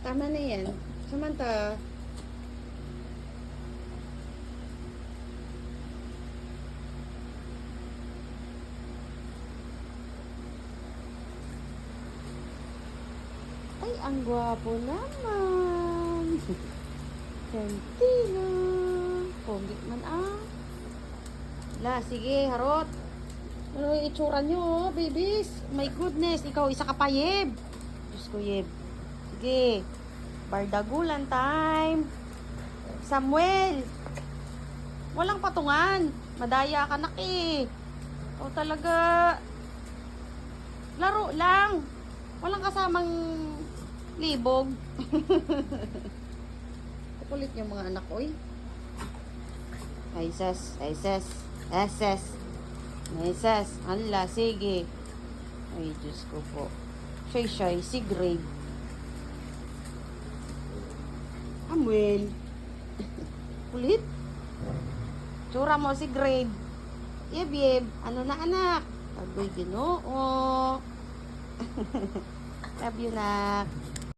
Tama na yan. Samantha, ay, ang gwapo naman. Sentino. Pogi man ah. La, sige, harot. Ano yung itsura nyo, babies? My goodness, ikaw, isa ka pa, Yeb. Diyos ko, Yeb. Sige. Bardagulan time. Samuel. Walang patungan. Madaya ka na eh. Ikaw talaga. Laro lang. Walang kasamang libog. Kukulit yung mga anak ko eh. Ay, ses. Ay, ses. Eses. Eses. Anla, sige. Ay, Diyos ko po. Shy, si Grade. Samuel. Kulit. Tsura mo si Grade. Yeb. Ano na anak? Agoy, Ginoo. Love you, nak.